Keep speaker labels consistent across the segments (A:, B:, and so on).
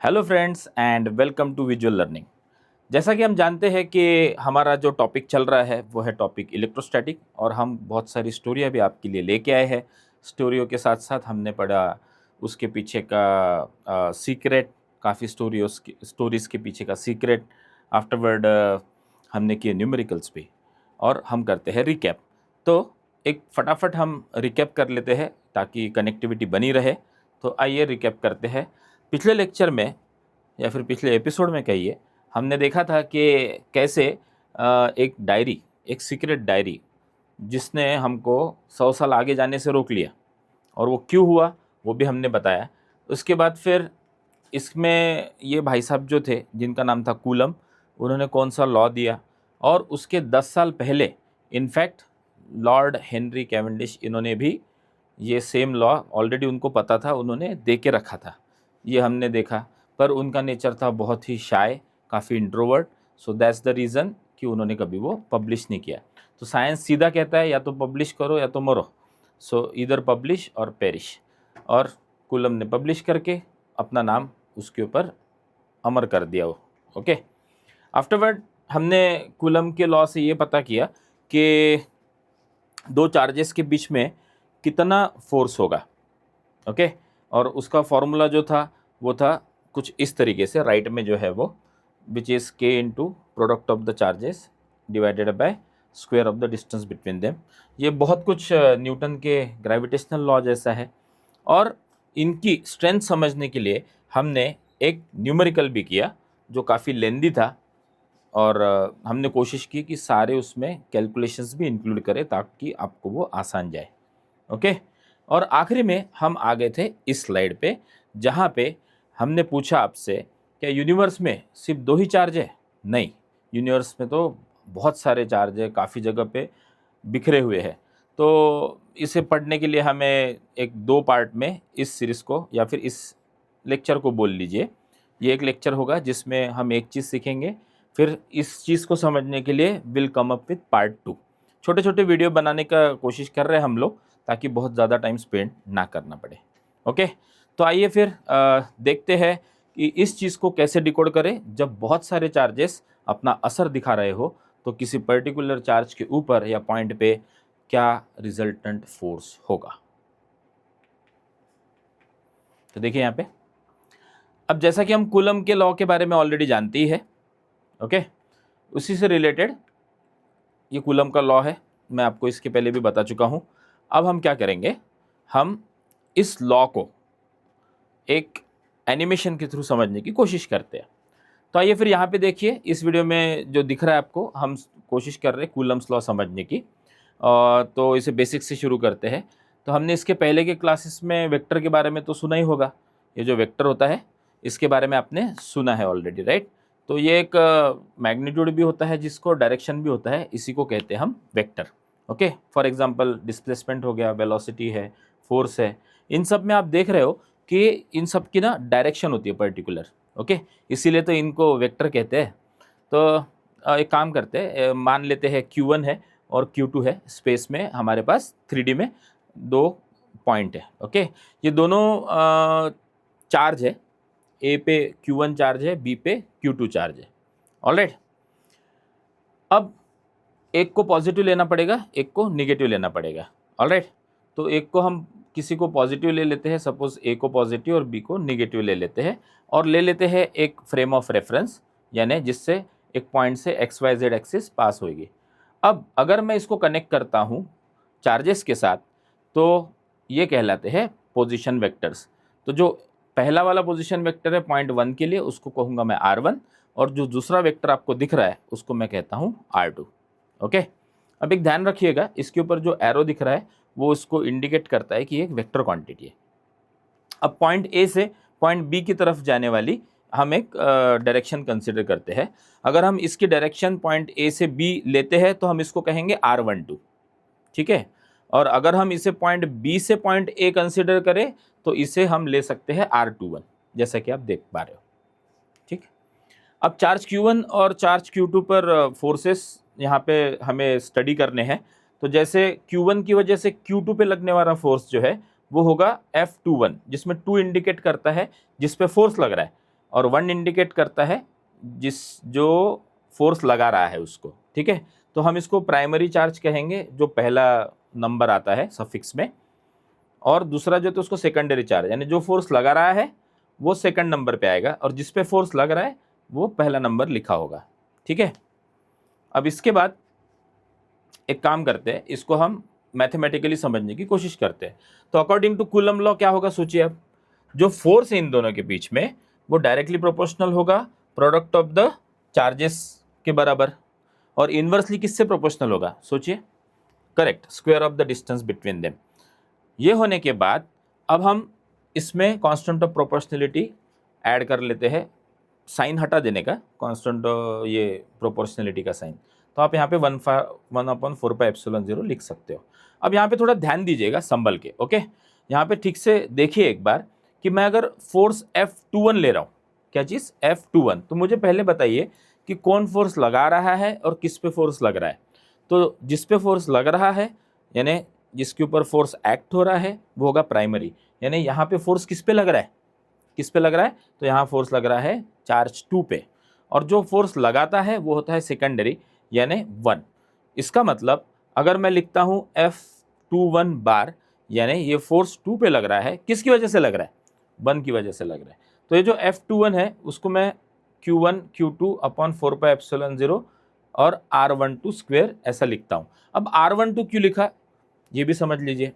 A: Hello friends and welcome to visual learning. जैसा कि हम जानते हैं कि हमारा जो टॉपिक चल रहा है वो है टॉपिक इलेक्ट्रोस्टैटिक, और हम बहुत सारी स्टोरियाँ भी आपके लिए लेके आए हैं। स्टोरियों के साथ साथ हमने पढ़ा उसके पीछे का सीक्रेट, काफ़ी स्टोरीज़ के पीछे का सीक्रेट। आफ्टरवर्ड हमने किए न्यूमेरिकल्स भी, और हम करते हैं रिकैप। तो एक फटाफट हम रिकैप कर लेते हैं ताकि कनेक्टिविटी बनी रहे। तो आइए रिकैप करते हैं। पिछले लेक्चर में या फिर पिछले एपिसोड में कहिए, हमने देखा था कि कैसे एक डायरी, एक सीक्रेट डायरी जिसने हमको 100 साल आगे जाने से रोक लिया, और वो क्यों हुआ वो भी हमने बताया। उसके बाद फिर इसमें ये भाई साहब जो थे जिनका नाम था कूलम, उन्होंने कौन सा लॉ दिया, और उसके 10 साल पहले इनफैक्ट लॉर्ड हेनरी कैवेंडिश, इन्होंने भी ये सेम लॉ ऑलरेडी उनको पता था, उन्होंने दे के रखा था, ये हमने देखा। पर उनका नेचर था बहुत ही शाय, काफ़ी introvert, so that's the reason कि उन्होंने कभी वो पब्लिश नहीं किया। तो साइंस सीधा कहता है या तो पब्लिश करो या तो मरो, सो इधर पब्लिश और पेरिश। और कूलम ने पब्लिश करके अपना नाम उसके ऊपर अमर कर दिया वो। ओके, आफ्टरवर्ड हमने कूलम के लॉ से ये पता किया कि दो चार्जेस के बीच में कितना फोर्स होगा। ओके, और उसका फॉर्मूला जो था वो था कुछ इस तरीके से, राइट में जो है वो, विच इज़ के into product of the charges divided by square of the distance between them. ये बहुत कुछ न्यूटन के ग्रेविटेशनल लॉ जैसा है। और इनकी स्ट्रेंथ समझने के लिए हमने एक न्यूमेरिकल भी किया जो काफ़ी लेंदी था, और हमने कोशिश की कि सारे उसमें कैलकुलेशंस भी इंक्लूड करें ताकि आपको वो आसान जाए। ओके, और आखिरी में हम आ गए थे इस स्लाइड पे, जहाँ पे हमने पूछा आपसे क्या यूनिवर्स में सिर्फ दो ही चार्ज है? नहीं, यूनिवर्स में तो बहुत सारे चार्ज है, काफ़ी जगह पे बिखरे हुए हैं। तो इसे पढ़ने के लिए हमें एक दो पार्ट में इस सीरीज़ को या फिर इस लेक्चर को बोल लीजिए। ये एक लेक्चर होगा जिसमें हम एक चीज़ सीखेंगे, फिर इस चीज़ को समझने के लिए will come up with part 2। छोटे छोटे वीडियो बनाने का कोशिश कर रहे हैं हम लोग, ताकि बहुत ज़्यादा टाइम स्पेंड ना करना पड़े। ओके, तो आइए फिर देखते हैं कि इस चीज़ को कैसे डिकोड करें। जब बहुत सारे चार्जेस अपना असर दिखा रहे हो तो किसी पर्टिकुलर चार्ज के ऊपर या पॉइंट पे क्या रिजल्टेंट फोर्स होगा। तो देखिए यहाँ पे, अब जैसा कि हम कूलम के लॉ के बारे में ऑलरेडी जानते ही है। ओके, उसी से रिलेटेड ये कूलम का लॉ है, मैं आपको इसके पहले भी बता चुका हूँ। अब हम क्या करेंगे, हम इस लॉ को एक एनिमेशन के थ्रू समझने की कोशिश करते हैं। तो आइए फिर यहाँ पे देखिए, इस वीडियो में जो दिख रहा है आपको, हम कोशिश कर रहे हैं कूलम्स लॉ समझने की। तो इसे बेसिक से शुरू करते हैं। तो हमने इसके पहले के क्लासेस में वेक्टर के बारे में तो सुना ही होगा। ये जो वेक्टर होता है इसके बारे में आपने सुना है ऑलरेडी, राइट। तो ये एक मैग्नीट्यूड भी होता है जिसको डायरेक्शन भी होता है, इसी को कहते हैं हम vector. Okay, for example displacement हो गया, वेलोसिटी है, फोर्स है, इन सब में आप देख रहे हो कि इन सब की ना डायरेक्शन होती है पर्टिकुलर। ओके, इसीलिए तो इनको वेक्टर कहते हैं। तो एक काम करते हैं, मान लेते हैं Q1 है और Q2 है, स्पेस में हमारे पास 3D में दो पॉइंट है। ओके, ये दोनों चार्ज है, ए पे Q1 चार्ज है, बी पे Q2 चार्ज है। ऑलराइट, अब एक को पॉजिटिव लेना पड़ेगा, एक को निगेटिव लेना पड़ेगा। ऑलराइट, तो एक को हम किसी को पॉजिटिव ले लेते हैं, सपोज ए को पॉजिटिव और बी को निगेटिव ले लेते हैं, और ले लेते हैं एक फ्रेम ऑफ रेफरेंस, यानी जिससे एक पॉइंट से x y z axis pass होगी। अब अगर मैं इसको कनेक्ट करता हूँ चार्जेस के साथ, तो ये कहलाते हैं पोजीशन वेक्टर्स। तो जो पहला वाला पोजीशन वेक्टर है पॉइंट 1 के लिए, उसको कहूँगा मैं R1, और जो दूसरा वेक्टर आपको दिख रहा है उसको मैं कहता हूँ R2। ओके, अब एक ध्यान रखिएगा, इसके ऊपर जो एरो दिख रहा है वो उसको इंडिकेट करता है कि एक वेक्टर क्वांटिटी है। अब पॉइंट ए से पॉइंट बी की तरफ जाने वाली हम एक डायरेक्शन कंसिडर करते हैं। अगर हम इसकी डायरेक्शन पॉइंट ए से बी लेते हैं तो हम इसको कहेंगे R12, ठीक है। और अगर हम इसे पॉइंट बी से पॉइंट ए कंसिडर करें तो इसे हम ले सकते हैं R21, जैसा कि आप देख पा रहे हो, ठीक। अब चार्ज Q1 और चार्ज Q2 पर फोर्सेस यहाँ पे हमें स्टडी करने हैं। तो जैसे Q1 की वजह से Q2 पे लगने वाला फोर्स जो है वो होगा F21, जिसमें 2 इंडिकेट करता है जिस पे फोर्स लग रहा है, और 1 इंडिकेट करता है जो फोर्स लगा रहा है उसको, ठीक है। तो हम इसको प्राइमरी चार्ज कहेंगे, जो पहला नंबर आता है सफिक्स में, और दूसरा जो तो उसको सेकेंडरी चार्ज, यानी जो फोर्स लगा रहा है वो सेकंड नंबर पे आएगा और जिस पे फोर्स लग रहा है वो पहला नंबर लिखा होगा, ठीक है। अब इसके बाद एक काम करते हैं, इसको हम मैथमेटिकली समझने की कोशिश करते हैं। तो अकॉर्डिंग टू कूलम लॉ क्या होगा, सोचिए अब, जो फोर्स है इन दोनों के बीच में वो डायरेक्टली प्रोपोर्शनल होगा प्रोडक्ट ऑफ द चार्जेस के बराबर, और इनवर्सली किससे प्रोपोर्शनल होगा, सोचिए, correct, square of the distance between them. ये होने के बाद अब हम इसमें कांस्टेंट ऑफ प्रोपोर्शनलिटी ऐड कर लेते हैं, साइन हटा देने का, कांस्टेंट ये प्रोपोर्शनलिटी का साइन, तो आप यहाँ पे 1/4πε0 लिख सकते हो। अब यहाँ पे थोड़ा ध्यान दीजिएगा संभल के, ओके। यहाँ पे ठीक से देखिए एक बार कि मैं अगर फोर्स F21 ले रहा हूँ, क्या चीज़, F21, तो मुझे पहले बताइए कि कौन फोर्स लगा रहा है और किस पे फोर्स लग रहा है। तो जिस पे फोर्स लग रहा है, यानी जिसके ऊपर फोर्स एक्ट हो रहा है, वो होगा प्राइमरी, यानी यहाँ पे फोर्स किस पे लग रहा है, किस पे लग रहा है, तो यहाँ फोर्स लग रहा है चार्ज 2 पे, और जो फोर्स लगाता है वो होता है सेकेंडरी, यानी 1। इसका मतलब अगर मैं लिखता हूँ F21 बार, यानी ये फोर्स 2 पे लग रहा है, किसकी वजह से लग रहा है, 1 की वजह से लग रहा है। तो ये जो F21 है उसको मैं Q1 Q2 अपॉन 4πε0 और R12 स्क्वेयर ऐसा लिखता हूँ। अब R12 क्यों लिखा ये भी समझ लीजिए।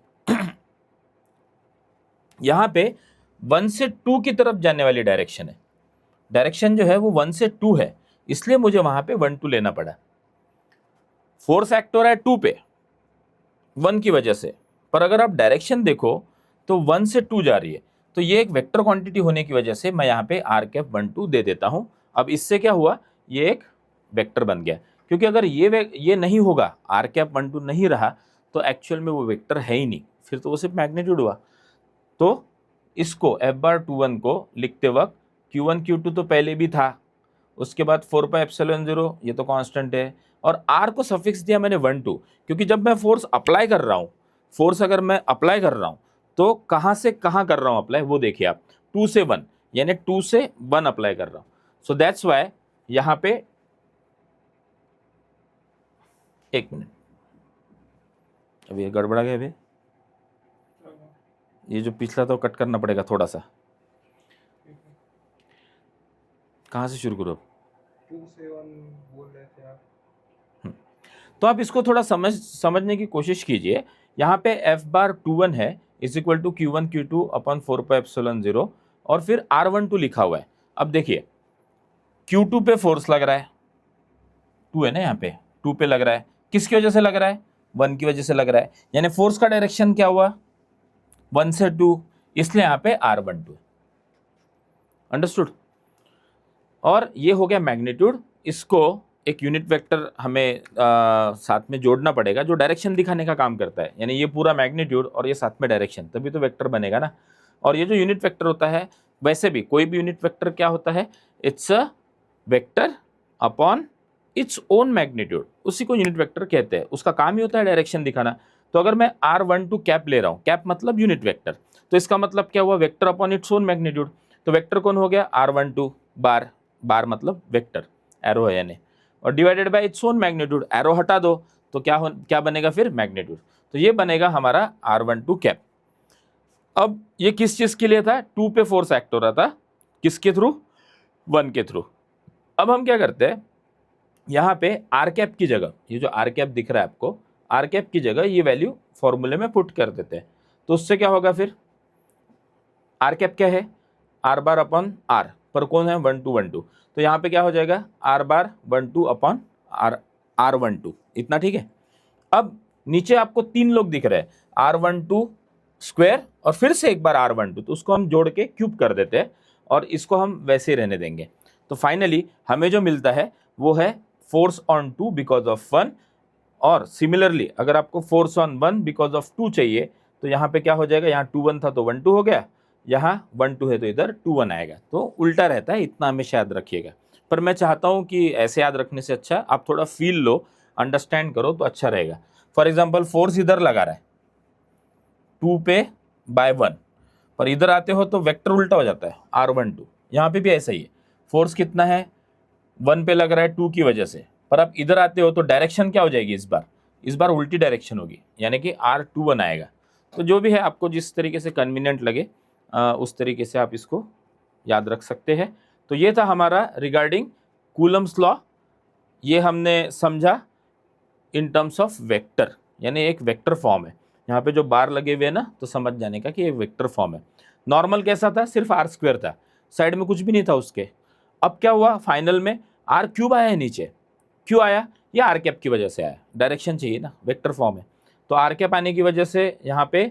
A: यहाँ पे 1 से 2 की तरफ जाने वाली डायरेक्शन है, डायरेक्शन जो है वो 1 से 2 है, इसलिए मुझे वहां पे 1 2 लेना पड़ा। फोर्स एक्ट हो रहा है 2 पे 1 की वजह से, पर अगर आप डायरेक्शन देखो तो 1 से 2 जा रही है, तो ये एक वेक्टर क्वांटिटी होने की वजह से मैं यहाँ पे r⁻12 दे देता हूँ। अब इससे क्या हुआ, ये एक वेक्टर बन गया, क्योंकि अगर ये नहीं होगा, r⁻12 नहीं रहा, तो एक्चुअल में वो वेक्टर है ही नहीं, फिर तो वो सिर्फ मैग्नीट्यूड हुआ। तो इसको F/21 को लिखते वक्त Q1 Q2 तो पहले भी था, उसके बाद 4πε0 ये तो कांस्टेंट है, और r को सफिक्स दिया मैंने 1 2, क्योंकि जब मैं फोर्स अप्लाई कर रहा हूँ, फोर्स अगर मैं अप्लाई कर रहा हूँ तो कहाँ से कहाँ कर रहा हूँ अप्लाई, वो देखिए आप, 2 से 1, यानी 2 से 1 अप्लाई कर रहा हूँ। सो दैट्स वाई यहाँ पे, एक मिनट, अभी ये गड़बड़ा गया, अभी ये जो पिछला तो कट करना पड़ेगा थोड़ा सा। कहाँ से शुरू करो,
B: 2 से 1 बोल रहे थे आप।
A: तो आप इसको थोड़ा समझने की कोशिश कीजिए। यहाँ पे F/21 है is equal to Q1 Q2 upon 4πε0 और फिर R12 लिखा हुआ है। अब देखिए Q2 पे फोर्स लग रहा है, 2 है ना, यहाँ पे 2 पे लग रहा है, किसकी वजह से लग रहा है, 1 की वजह से लग रहा है, यानी फोर्स का डायरेक्शन क्या हुआ, 1 से 2, इसलिए यहाँ पे R12। अंडरस्टूड। और ये हो गया मैग्नीट्यूड, इसको एक यूनिट वेक्टर हमें साथ में जोड़ना पड़ेगा जो डायरेक्शन दिखाने का काम करता है, यानी ये पूरा मैग्नीट्यूड और ये साथ में डायरेक्शन, तभी तो वेक्टर बनेगा ना। और ये जो यूनिट वेक्टर होता है, वैसे भी कोई भी यूनिट वेक्टर क्या होता है, it's a vector upon its own magnitude, उसी को यूनिट वेक्टर कहते हैं, उसका काम ही होता है डायरेक्शन दिखाना। तो अगर मैं R12 कैप ले रहा हूँ, कैप मतलब यूनिट वेक्टर, तो इसका मतलब क्या हुआ, vector upon its own magnitude. तो वेक्टर कौन हो गया, R12 बार, बार मतलब वेक्टर, एरो है यानी, और divided by its own magnitude, arrow हटा दो तो क्या बनेगा फिर, मैग्नीट्यूड। तो ये बनेगा हमारा R12 कैप। अब ये किस चीज के लिए था, 2 पे फोर्स एक्ट हो रहा था, किसके थ्रू, 1 के थ्रू। अब हम क्या करते हैं, यहाँ पे आर कैप की जगह, ये जो आर कैप दिख रहा है आपको, आर कैप की जगह ये वैल्यू फॉर्मूले में पुट कर देते हैं। तो उससे क्या होगा फिर, आर कैप क्या है, आर बार अपॉन आर, पर कौन है, 1 2 1 2, तो यहाँ पे क्या हो जाएगा, आर बार 1 2 अपॉन R12, इतना ठीक है। अब नीचे आपको 3 लोग दिख रहे हैं, R12 स्क्वायर और फिर से एक बार R12, तो उसको हम जोड़ के क्यूब कर देते हैं और इसको हम वैसे ही रहने देंगे। तो फाइनली हमें जो मिलता है वो है फोर्स ऑन 2 बिकॉज ऑफ 1, और सिमिलरली अगर आपको फोर्स ऑन 1 बिकॉज ऑफ 2 चाहिए, तो यहाँ पे क्या हो जाएगा, यहाँ 2 1 था तो 1 2 हो गया, यहाँ 1 2 है तो इधर 2 1 आएगा, तो उल्टा रहता है, इतना हमेशा याद रखिएगा। पर मैं चाहता हूँ कि ऐसे याद रखने से अच्छा आप थोड़ा फील लो, अंडरस्टैंड करो तो अच्छा रहेगा। फॉर एग्जाम्पल फोर्स इधर लगा रहा है 2 पे बाय 1, पर इधर आते हो तो वेक्टर उल्टा हो जाता है, R12, यहाँ पे भी ऐसा ही है, फोर्स कितना है 1 पे लग रहा है 2 की वजह से, पर आप इधर आते हो तो डायरेक्शन क्या हो जाएगी इस बार उल्टी डायरेक्शन होगी, यानी कि R21 आएगा। तो जो भी है आपको जिस तरीके से कन्वीनियंट लगे उस तरीके से आप इसको याद रख सकते हैं। तो ये था हमारा रिगार्डिंग कूलम्स लॉ, ये हमने समझा इन टर्म्स ऑफ वेक्टर, यानी एक वेक्टर फॉर्म है। यहाँ पे जो बार लगे हुए हैं ना, तो समझ जाने का कि ये वेक्टर फॉर्म है। नॉर्मल कैसा था, सिर्फ R² था, साइड में कुछ भी नहीं था उसके। अब क्या हुआ फाइनल में, R³ आया है नीचे, क्यों आया, ये R कैप की वजह से आया, डायरेक्शन चाहिए ना, वेक्टर फॉर्म है। तो R कैप आने की वजह से यहाँ पे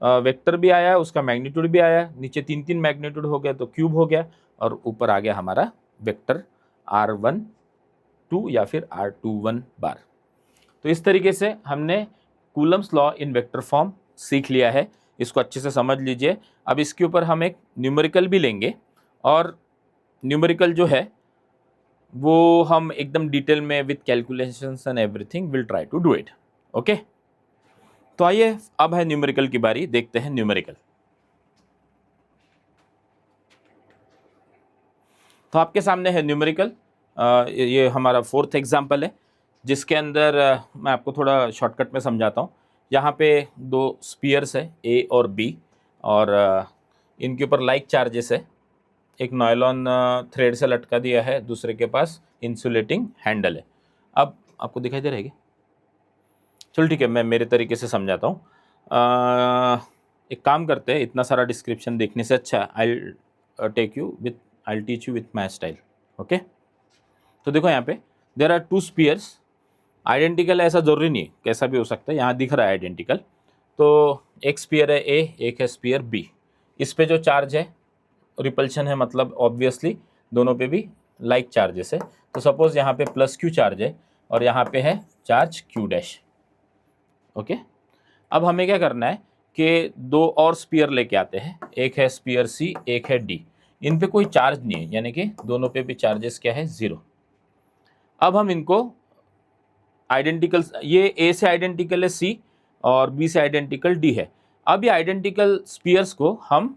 A: वेक्टर भी आया, उसका मैग्नीट्यूड भी आया, नीचे 3 मैग्नीट्यूड हो गया तो क्यूब हो गया, और ऊपर आ गया हमारा वेक्टर R12 या फिर R21 बार। तो इस तरीके से हमने Coulomb's law in vector form सीख लिया है, इसको अच्छे से समझ लीजिए। अब इसके ऊपर हम एक न्यूमेरिकल भी लेंगे, और न्यूमेरिकल जो है वो हम एकदम डिटेल में with calculations and everything will try to do it. Okay, तो आइए अब है न्यूमेरिकल की बारी, देखते हैं न्यूमेरिकल। तो आपके सामने है न्यूमेरिकल, ये हमारा 4th एग्जाम्पल है, जिसके अंदर मैं आपको थोड़ा शॉर्टकट में समझाता हूँ। यहाँ पे 2 स्पीयर्स है A और B, और इनके ऊपर लाइक चार्जेस है। एक नायलॉन थ्रेड से लटका दिया है, दूसरे के पास इंसुलेटिंग हैंडल है। अब आपको दिखाई दे रहा है क्या? चलो ठीक है, मैं मेरे तरीके से समझाता हूँ। एक काम करते हैं, इतना सारा डिस्क्रिप्शन देखने से अच्छा I teach you with my style. Okay, तो देखो यहाँ पे देर आर 2 स्पीयर्स, आइडेंटिकल है ऐसा ज़रूरी नहीं है, कैसा भी हो सकता है, यहाँ दिख रहा है आइडेंटिकल। तो एक स्पीयर है A, एक है स्पीयर B। इस पे जो चार्ज है रिपल्शन है, मतलब ऑब्वियसली दोनों पे भी लाइक चार्जेस है। तो सपोज यहाँ पे +Q चार्ज है और यहाँ पे है चार्ज Q'। ओके, अब हमें क्या करना है कि 2 और स्पीयर लेके आते हैं, एक है स्पीयर C, एक है D। इन पे कोई चार्ज नहीं है, यानी कि दोनों पे भी चार्जेस क्या है 0। अब हम इनको आइडेंटिकल, ये A से आइडेंटिकल है C और B से आइडेंटिकल D है। अब ये आइडेंटिकल स्पीयर्स को हम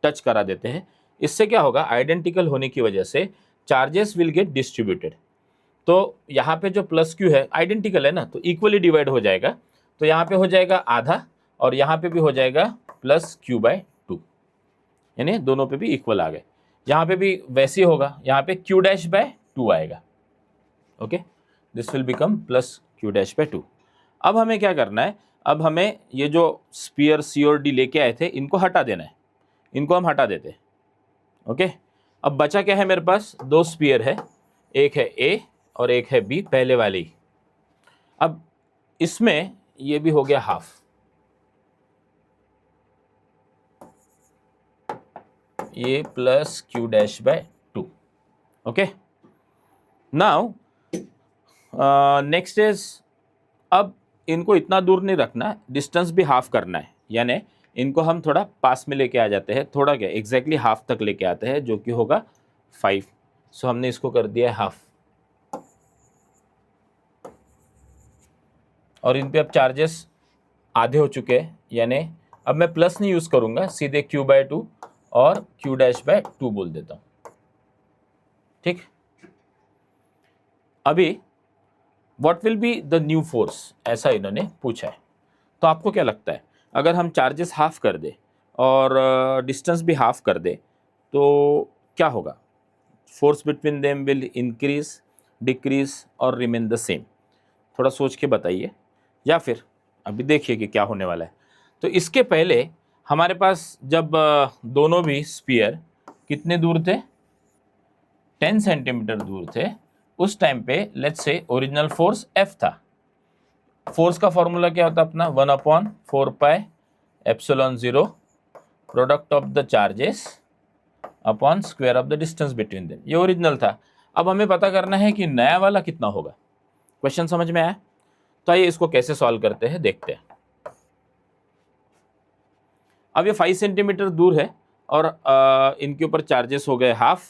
A: टच करा देते हैं। इससे क्या होगा, आइडेंटिकल होने की वजह से चार्जेस विल गेट डिस्ट्रीब्यूटेड। तो यहाँ पे जो +Q है आइडेंटिकल है ना, तो इक्वली डिवाइड हो जाएगा। तो यहाँ पे हो जाएगा आधा, और यहाँ पे भी हो जाएगा +Q/2, यानी दोनों पे भी इक्वल आ गए। यहाँ पे भी वैसे ही होगा, यहाँ पे Q'/2 आएगा। Okay, this will become +Q'/2। अब हमें क्या करना है, अब हमें ये जो स्पीयर C और D लेके आए थे इनको हटा देना है, इनको हम हटा देते हैं। ओके, अब बचा क्या है मेरे पास, 2 स्पीयर है, एक है A और एक है B, पहले वाले ही। अब इसमें ये भी हो गया हाफ, ये +Q'/2। Okay, now next is, अब इनको इतना दूर नहीं रखना, डिस्टेंस भी हाफ करना है, यानी इनको हम थोड़ा पास में लेके आ जाते हैं, थोड़ा क्या एग्जैक्टली हाफ तक लेके आते हैं, जो कि होगा 5। सो हमने इसको कर दिया है हाफ, और इन पे अब चार्जेस आधे हो चुके हैं, यानी अब मैं प्लस नहीं यूज़ करूँगा, सीधे Q/2 और Q'/2 बोल देता हूँ। ठीक, अभी what will be the new force, ऐसा इन्होंने पूछा है। तो आपको क्या लगता है, अगर हम चार्जेस हाफ कर दे और डिस्टेंस भी हाफ कर दे तो क्या होगा, force between them will increase, decrease और रिमेन द सेम? थोड़ा सोच के बताइए, या फिर अभी देखिए कि क्या होने वाला है। तो इसके पहले हमारे पास जब दोनों भी स्पीयर कितने दूर थे, 10 सेंटीमीटर दूर थे, उस टाइम पे let's say original force F था। फोर्स का फॉर्मूला क्या होता है अपना, 1/4πε0 product of the charges upon square of the distance between them. ये ओरिजिनल था। अब हमें पता करना है कि नया वाला कितना होगा। क्वेश्चन समझ में आया? तो आइए इसको कैसे सॉल्व करते हैं, देखते हैं। अब ये 5 सेंटीमीटर दूर है और इनके ऊपर चार्जेस हो गए हाफ,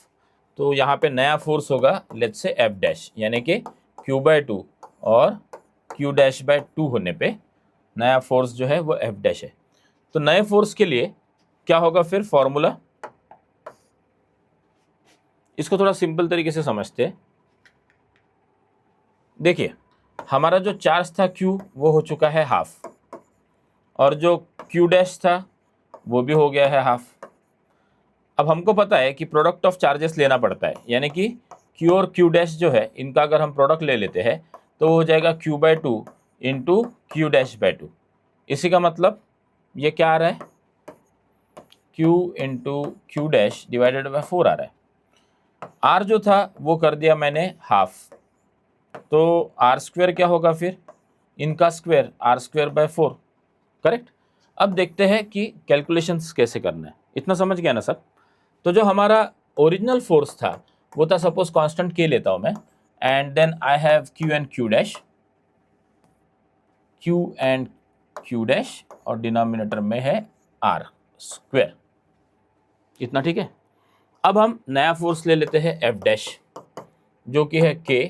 A: तो यहाँ पे नया फोर्स होगा लेट्स से F', यानी कि Q/2 और Q'/2 होने पे नया फोर्स जो है वो F' है। तो नए फोर्स के लिए क्या होगा फिर फॉर्मूला, इसको थोड़ा सिंपल तरीके से समझते हैं। देखिए, हमारा जो चार्ज था Q वो हो चुका है हाफ, और जो Q डैश था वो भी हो गया है हाफ। अब हमको पता है कि प्रोडक्ट ऑफ चार्जेस लेना पड़ता है, यानी कि Q और Q डैश जो है इनका अगर हम प्रोडक्ट ले लेते हैं तो हो जाएगा Q/2 into Q dash by 2। इसी का मतलब ये क्या आ रहा है, Q into Q dash divided by 4 आ रहा है। R जो था वो कर दिया मैंने हाफ, तो R² क्या होगा फिर, इनका स्क्वायर R² बाय 4, करेक्ट। अब देखते हैं कि कैलकुलेशंस कैसे करना है। इतना समझ गया ना सब। तो जो हमारा ओरिजिनल फोर्स था वो था, सपोज कांस्टेंट K लेता हूं मैं, and then I have Q and Q dash, Q and Q dash, और डिनोमिनेटर में है R²। इतना ठीक है। अब हम नया फोर्स ले लेते हैं F डैश, जो कि है K,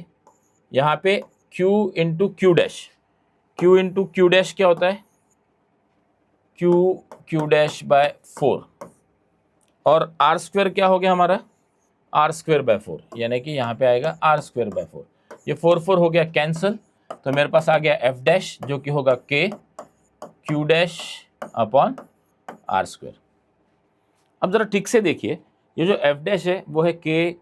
A: यहाँ पे Q into Q dash, Q into Q dash क्या होता है, Q डैश बाय 4, और R² क्या हो गया हमारा, R² बाय 4, यानी कि यहाँ पे आएगा R² बाय 4। ये 4 हो गया कैंसल, तो मेरे पास आ गया F डैश जो कि होगा K Q dash upon R²। अब जरा ठीक से देखिए, ये जो F डैश है वो है K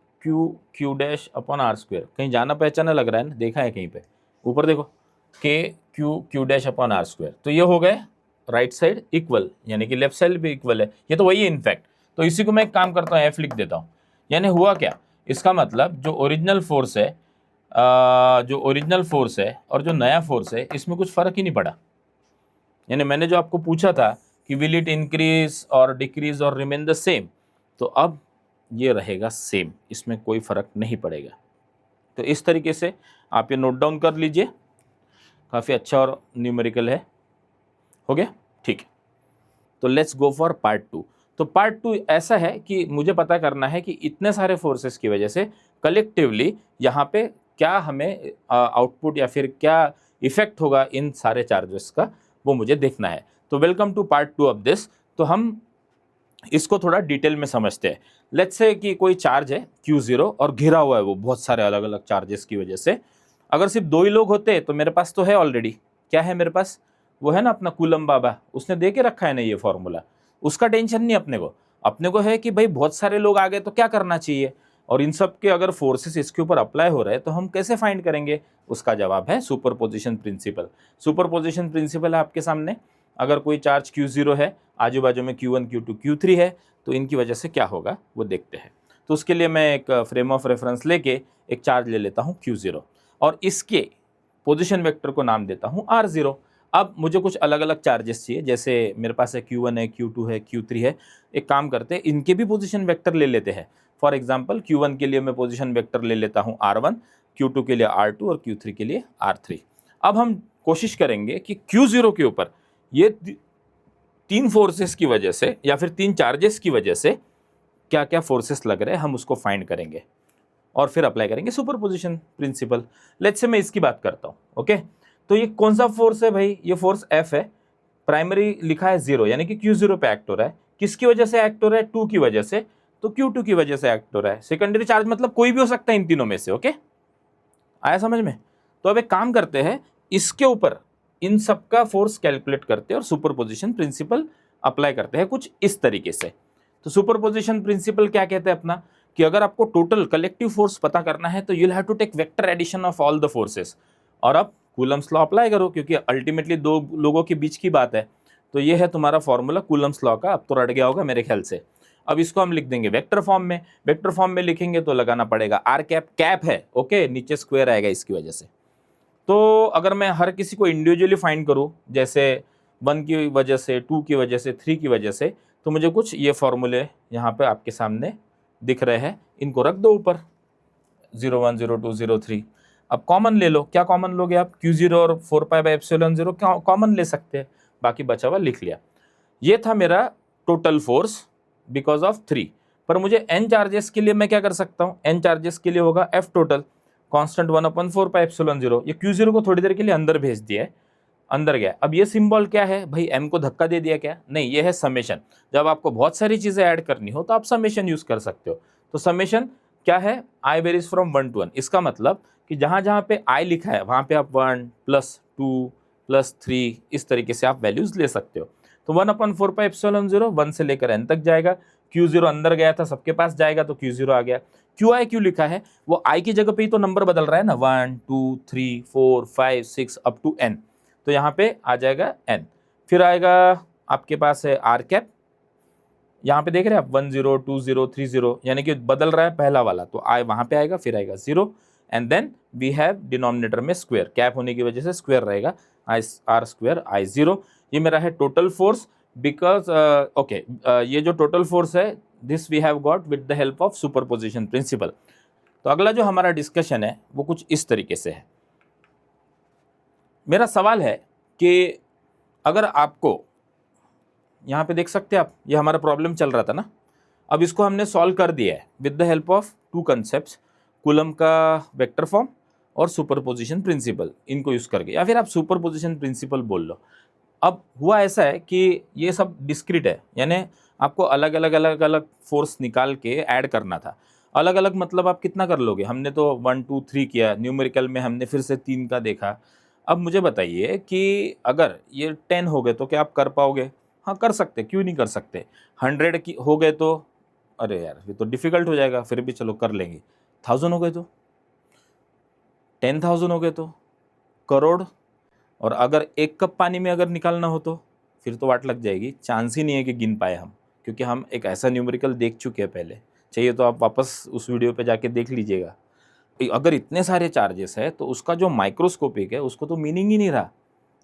A: Q dash upon R²। कहीं जाना पहचाना लग रहा है ना, देखा है कहीं पे, ऊपर देखो, K Q dash upon R²। तो ये हो गए राइट साइड इक्वल, यानी कि लेफ्ट साइड भी इक्वल है, ये तो वही है इनफैक्ट। तो इसी को मैं एक काम करता हूँ, F लिख देता हूँ। यानी हुआ क्या, इसका मतलब जो ओरिजिनल फोर्स है, और जो नया फोर्स है इसमें कुछ फर्क ही नहीं पड़ा। यानी मैंने जो आपको पूछा था कि विल इट इंक्रीज और डिक्रीज और रिमेन द सेम, तो अब ये रहेगा सेम, इसमें कोई फर्क नहीं पड़ेगा। तो इस तरीके से आप ये नोट डाउन कर लीजिए, काफ़ी अच्छा और न्यूमेरिकल है। हो गया, ठीक है। तो लेट्स गो फॉर पार्ट 2। तो पार्ट 2 ऐसा है कि मुझे पता करना है कि इतने सारे फोर्सेस की वजह से कलेक्टिवली यहाँ पे क्या हमें आउटपुट या फिर क्या इफेक्ट होगा इन सारे चार्जेस का, वो मुझे देखना है। तो welcome to part 2 of this. तो हम इसको थोड़ा डिटेल में समझते हैं। लेट्स से कि कोई चार्ज है Q0 और घिरा हुआ है वो बहुत सारे अलग अलग चार्जेस की वजह से। अगर सिर्फ 2 ही लोग होते तो मेरे पास तो है ऑलरेडी, क्या है मेरे पास, वो है ना अपना कूलम बाबा, उसने दे के रखा है ना ये फॉर्मूला, उसका टेंशन नहीं अपने को है कि भाई बहुत सारे लोग आ गए तो क्या करना चाहिए, और इन सब के अगर फोर्सेस इसके ऊपर अप्लाई हो रहे हैं तो हम कैसे फाइंड करेंगे। उसका जवाब है सुपरपोजिशन प्रिंसिपल। सुपरपोजिशन प्रिंसिपल है आपके सामने। अगर कोई चार्ज Q0 है, आजू बाजू में Q1 Q2 Q3 है, तो इनकी वजह से क्या होगा वो देखते हैं। तो उसके लिए मैं एक फ्रेम ऑफ रेफरेंस लेके एक चार्ज ले लेता हूँ Q0, और इसके पोजीशन वेक्टर को नाम देता हूँ R0। अब मुझे कुछ अलग अलग चार्जेस चाहिए, जैसे मेरे पास है Q1 है, Q2 है, Q3 है। एक काम करते हैं, इनके भी पोजीशन वेक्टर ले लेते हैं। फॉर एग्जांपल Q1 के लिए मैं पोजीशन वेक्टर ले लेता हूँ R1, Q2 के लिए R2 और Q3 के लिए R3। अब हम कोशिश करेंगे कि Q0 के ऊपर ये 3 फोर्सेस की वजह से या फिर 3 चार्जेस की वजह से क्या क्या फोर्सेस लग रहे हैं, हम उसको फाइंड करेंगे और फिर अप्लाई करेंगे सुपरपोजिशन प्रिंसिपल। लेट्स से मैं इसकी बात करता हूँ, ओके। तो ये कौन सा फोर्स है भाई, ये फोर्स F है। प्राइमरी लिखा है 0, यानी कि Q0 पे एक्ट हो रहा है। किसकी वजह से एक्ट हो रहा है, 2 की वजह से, तो Q2 की वजह से एक्ट हो रहा है। सेकेंडरी चार्ज मतलब कोई भी हो सकता है इन तीनों में से, ओके, आया समझ में। तो अब एक काम करते हैं, इसके ऊपर इन सब का फोर्स कैलकुलेट करते हैं और सुपरपोजिशन प्रिंसिपल अप्लाई करते हैं कुछ इस तरीके से। तो सुपरपोजिशन प्रिंसिपल क्या कहते हैं अपना, कि अगर आपको टोटल कलेक्टिव फोर्स पता करना है तो you will have to take vector addition of all the forces, और अब कूलम्स लॉ अप्लाई करो, क्योंकि अल्टीमेटली 2 लोगों के बीच की बात है। तो ये है तुम्हारा फॉर्मूला कूलम्स लॉ का। अब तो रट गया होगा मेरे ख्याल से। अब इसको हम लिख देंगे वेक्टर फॉर्म में। वेक्टर फॉर्म में लिखेंगे तो लगाना पड़ेगा R कैप, कैप है, ओके, नीचे स्क्वायर आएगा इसकी वजह से। तो अगर मैं हर किसी को इंडिविजुअली फाइंड करूँ, जैसे 1 की वजह से, 2 की वजह से, 3 की वजह से, तो मुझे कुछ ये फॉर्मूले यहाँ पे आपके सामने दिख रहे हैं, इनको रख दो ऊपर, 0 1 0 2 0 3। अब कॉमन ले लो, क्या कॉमन लोगे आप, Q0 और 4π/ε0 कॉमन ले सकते हैं, बाकी बचा हुआ लिख लिया। ये था मेरा टोटल फोर्स बिकॉज ऑफ 3। पर मुझे n चार्जेस के लिए मैं क्या कर सकता हूँ, n चार्जेस के लिए होगा F टोटल कांस्टेंट 1/4πε0। ये Q0 को थोड़ी देर के लिए अंदर भेज दिया है, अंदर गया। अब ये सिंबल क्या है भाई, m को धक्का दे दिया क्या, नहीं, ये है समेशन। जब आपको बहुत सारी चीजें ऐड करनी हो तो आप समेशन यूज कर सकते हो। तो समेशन क्या है, i varies from 1 to n। इसका मतलब कि जहाँ जहाँ पे i लिखा है वहाँ पे आप 1 + 2 + 3 इस तरीके से आप वैल्यूज ले सकते हो। तो 1/4πε0 1 से लेकर n तक जाएगा। Q0 अंदर गया था, सबके पास जाएगा तो Q0 आ गया। QI क्यों लिखा है, वो i की जगह पे ही तो नंबर बदल रहा है ना, 1 2 3 4 5 6 अप टू n। तो यहाँ पे आ जाएगा n। फिर आएगा आपके पास है r कैप, यहाँ पे देख रहे हैं आप 1 0 2 0 3 0, यानी कि बदल रहा है पहला वाला, तो i वहाँ पे आएगा, फिर आएगा 0 and then we have denominator में स्क्वायर, कैप होने की वजह से स्क्वायर रहेगा, r² i0। ये मेरा है टोटल फोर्स बिकॉज ओके, ये जो टोटल फोर्स है this we have got with the help of superposition principle. तो अगला जो हमारा डिस्कशन है वो कुछ इस तरीके से है। मेरा सवाल है कि अगर आपको यहाँ पे देख सकते हैं आप, ये हमारा प्रॉब्लम चल रहा था ना, अब इसको हमने सॉल्व कर दिया है with the help of 2 concepts, coulomb का वेक्टर फॉर्म और सुपरपोजिशन प्रिंसिपल, इनको यूज़ करके, या फिर आप सुपरपोजिशन प्रिंसिपल बोल लो। अब हुआ ऐसा है कि ये सब डिस्क्रीट है, यानी आपको अलग अलग फोर्स निकाल के ऐड करना था। अलग अलग मतलब आप कितना कर लोगे, हमने तो 1 2 3 किया, न्यूमेरिकल में हमने फिर से 3 का देखा। अब मुझे बताइए कि अगर ये 10 हो गए तो क्या आप कर पाओगे? हाँ कर सकते, क्यों नहीं कर सकते। 100 की हो गए तो अरे यार ये तो डिफ़िकल्ट हो जाएगा, फिर भी चलो कर लेंगे। 1000 हो गए तो, 10,000 हो गए तो, करोड़, और अगर 1 कप पानी में अगर निकालना हो तो फिर तो वाट लग जाएगी, चांस ही नहीं है कि गिन पाए हम, क्योंकि हम एक ऐसा न्यूमेरिकल देख चुके हैं पहले। चाहिए तो आप वापस उस वीडियो पे जाके देख लीजिएगा। अगर इतने सारे चार्जेस है तो उसका जो माइक्रोस्कोपिक है उसको तो मीनिंग ही नहीं रहा।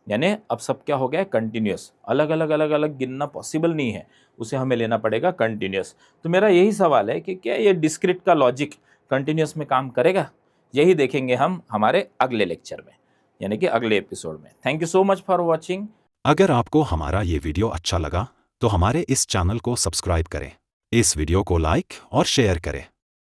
A: यानी अब सब क्या हो गया है, कंटिन्यूस। अलग अलग गिनना पॉसिबल नहीं है, उसे हमें लेना पड़ेगा कंटिन्यूस। तो मेरा यही सवाल है कि क्या ये डिस्क्रीट का लॉजिक कंटिन्यूस में काम करेगा? यही देखेंगे हम हमारे अगले लेक्चर में, यानी कि अगले एपिसोड में। Thank you so much for watching.
C: अगर आपको हमारा ये वीडियो अच्छा लगा तो हमारे इस चैनल को सब्सक्राइब करें, इस वीडियो को लाइक और शेयर करें।